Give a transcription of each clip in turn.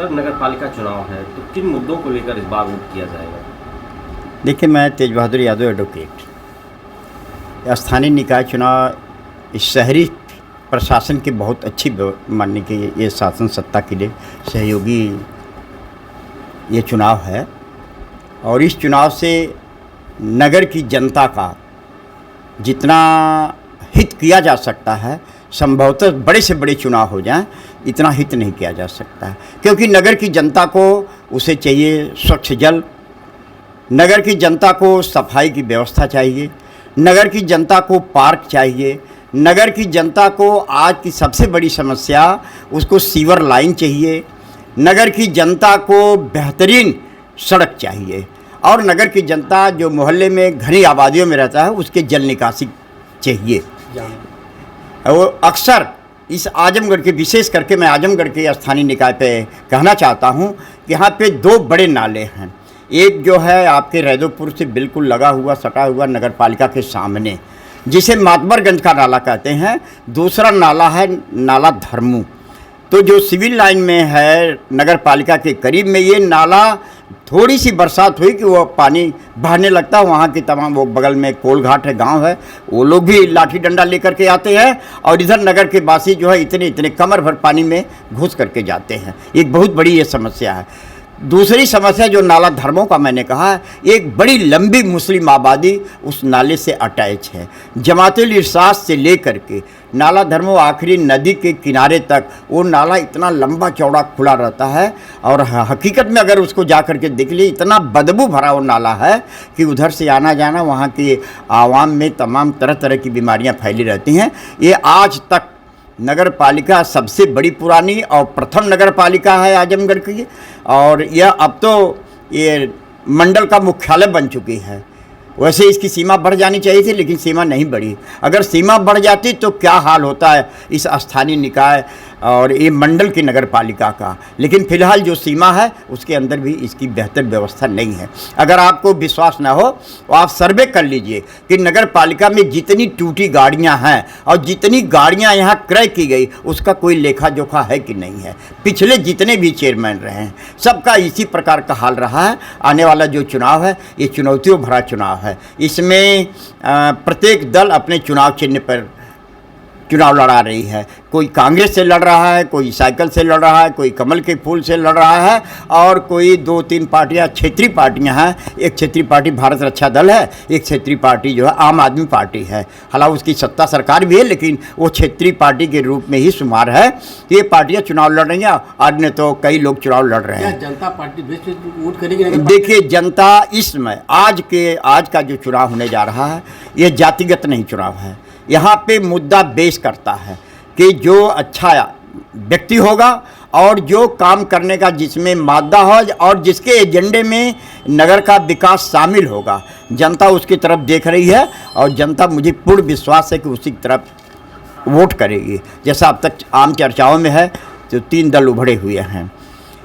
Sir, नगर पालिका चुनाव है तो किन मुद्दों को लेकर इस बार वोट किया जाएगा? देखिए, मैं तेज बहादुर यादव एडवोकेट। स्थानीय निकाय चुनाव इस शहरी प्रशासन की बहुत अच्छी मानने की ये शासन सत्ता के लिए सहयोगी ये चुनाव है और इस चुनाव से नगर की जनता का जितना हित किया जा सकता है, संभवतः बड़े से बड़े चुनाव हो जाएं, इतना हित नहीं किया जा सकता है। क्योंकि नगर की जनता को उसे चाहिए स्वच्छ जल, नगर की जनता को सफाई की व्यवस्था चाहिए, नगर की जनता को पार्क चाहिए, नगर की जनता को आज की सबसे बड़ी समस्या उसको सीवर लाइन चाहिए, नगर की जनता को बेहतरीन सड़क चाहिए और नगर की जनता जो मोहल्ले में घनी आबादियों में रहता है उसके जल निकासी चाहिए। और अक्सर इस आजमगढ़ के, विशेष करके मैं आजमगढ़ के स्थानीय निकाय पे कहना चाहता हूँ कि यहाँ पे दो बड़े नाले हैं। एक जो है आपके रैदोपुर से बिल्कुल लगा हुआ, सटा हुआ नगर पालिका के सामने, जिसे मातबरगंज का नाला कहते हैं। दूसरा नाला है नाला धर्मू, तो जो सिविल लाइन में है नगर पालिका के करीब में। ये नाला थोड़ी सी बरसात हुई कि वो पानी बहने लगता है। वहाँ की तमाम, वो बगल में कोलघाट है, गांव है, वो लोग भी लाठी डंडा लेकर के आते हैं और इधर नगर के वासी जो है इतने इतने कमर भर पानी में घुस करके जाते हैं। एक बहुत बड़ी ये समस्या है। दूसरी समस्या जो नाला धर्मों का मैंने कहा, एक बड़ी लंबी मुस्लिम आबादी उस नाले से अटैच है। जमातुल इरशाद से लेकर के नाला धर्मों आखिरी नदी के किनारे तक वो नाला इतना लंबा चौड़ा खुला रहता है और हकीकत में अगर उसको जा कर के देख लिए, इतना बदबू भरा वो नाला है कि उधर से आना जाना, वहाँ की आवाम में तमाम तरह तरह की बीमारियाँ फैली रहती हैं। ये आज तक नगर पालिका सबसे बड़ी पुरानी और प्रथम नगर पालिका है आजमगढ़ की, और यह अब तो ये मंडल का मुख्यालय बन चुकी है। वैसे इसकी सीमा बढ़ जानी चाहिए थी, लेकिन सीमा नहीं बढ़ी। अगर सीमा बढ़ जाती तो क्या हाल होता है इस स्थानीय निकाय और ये मंडल की नगर पालिका का। लेकिन फ़िलहाल जो सीमा है उसके अंदर भी इसकी बेहतर व्यवस्था नहीं है। अगर आपको विश्वास ना हो तो आप सर्वे कर लीजिए कि नगर पालिका में जितनी टूटी गाड़ियां हैं और जितनी गाड़ियां यहां क्रय की गई, उसका कोई लेखा जोखा है कि नहीं है। पिछले जितने भी चेयरमैन रहे हैं सबका इसी प्रकार का हाल रहा है। आने वाला जो चुनाव है ये चुनौतियों भरा चुनाव है। इसमें प्रत्येक दल अपने चुनाव चिन्ह पर चुनाव लड़ा रही है। कोई कांग्रेस से लड़ रहा है, कोई साइकिल से लड़ रहा है, कोई कमल के फूल से लड़ रहा है और कोई दो तीन पार्टियां क्षेत्रीय पार्टियां हैं। एक क्षेत्रीय पार्टी भारत रक्षा दल है, एक क्षेत्रीय पार्टी जो है आम आदमी पार्टी है। हालांकि उसकी सत्ता सरकार भी है, लेकिन वो क्षेत्रीय पार्टी के रूप में ही शुमार है। ये पार्टियां चुनाव लड़ रही हैं। आज ने तो कई लोग चुनाव लड़ रहे हैं। जनता पार्टी वोट करेगी? देखिए, जनता इस समय आज का जो चुनाव होने जा रहा है ये जातिगत नहीं चुनाव है। यहाँ पे मुद्दा बेस करता है कि जो अच्छा व्यक्ति होगा और जो काम करने का जिसमें मादा हो और जिसके एजेंडे में नगर का विकास शामिल होगा, जनता उसकी तरफ देख रही है और जनता, मुझे पूर्ण विश्वास है कि उसी की तरफ वोट करेगी। जैसा अब तक आम चर्चाओं में है तो तीन दल उभरे हुए हैं।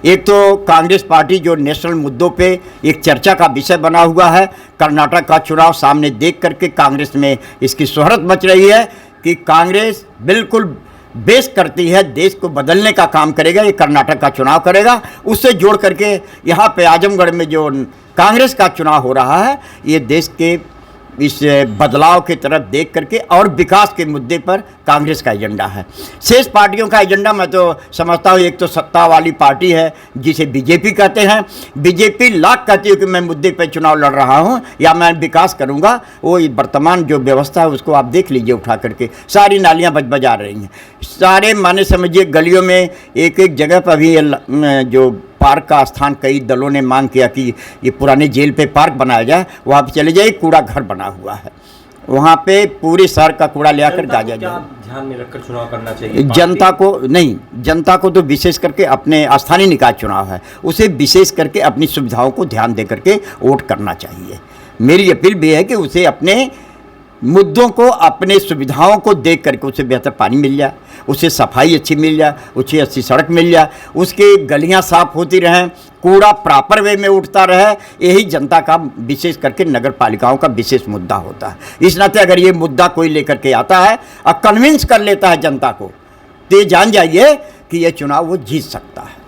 एक तो कांग्रेस पार्टी जो नेशनल मुद्दों पे एक चर्चा का विषय बना हुआ है। कर्नाटक का चुनाव सामने देख करके कांग्रेस में इसकी शोहरत मच रही है कि कांग्रेस बिल्कुल बेस करती है, देश को बदलने का काम करेगा। ये कर्नाटक का चुनाव करेगा, उससे जोड़ करके यहाँ पे आजमगढ़ में जो कांग्रेस का चुनाव हो रहा है ये देश के इस बदलाव की तरफ देख करके और विकास के मुद्दे पर कांग्रेस का एजेंडा है। शेष पार्टियों का एजेंडा मैं तो समझता हूँ, एक तो सत्ता वाली पार्टी है जिसे बीजेपी कहते हैं। बीजेपी लाख कहती है कि मैं मुद्दे पर चुनाव लड़ रहा हूँ या मैं विकास करूँगा। वो वर्तमान जो व्यवस्था है उसको आप देख लीजिए, उठा करके सारी नालियाँ बजा रही हैं। सारे माने समझिए गलियों में एक एक जगह पर भी जो पार्क का स्थान कई दलों ने मांग किया कि ये पुराने जेल पे पार्क बनाया जाए। वहाँ पे चले जाइए, कूड़ा घर बना हुआ है, वहाँ पे पूरे शहर का कूड़ा ले आकर डाला जाए। ध्यान में रखकर चुनाव करना चाहिए जनता को नहीं, जनता को तो विशेष करके अपने स्थानीय निकाय चुनाव है, उसे विशेष करके अपनी सुविधाओं को ध्यान दे करके वोट करना चाहिए। मेरी अपील भी है कि उसे अपने मुद्दों को, अपने सुविधाओं को देख करके उसे बेहतर पानी मिल जाए, उसे सफाई अच्छी मिल जाए, उसे अच्छी सड़क मिल जाए, उसके गलियां साफ होती रहें, कूड़ा प्रॉपर वे में उठता रहे। यही जनता का, विशेष करके नगर पालिकाओं का विशेष मुद्दा होता है। इस नाते अगर ये मुद्दा कोई लेकर के आता है और कन्विंस कर लेता है जनता को, तो ये जान जाइए कि ये चुनाव वो जीत सकता है।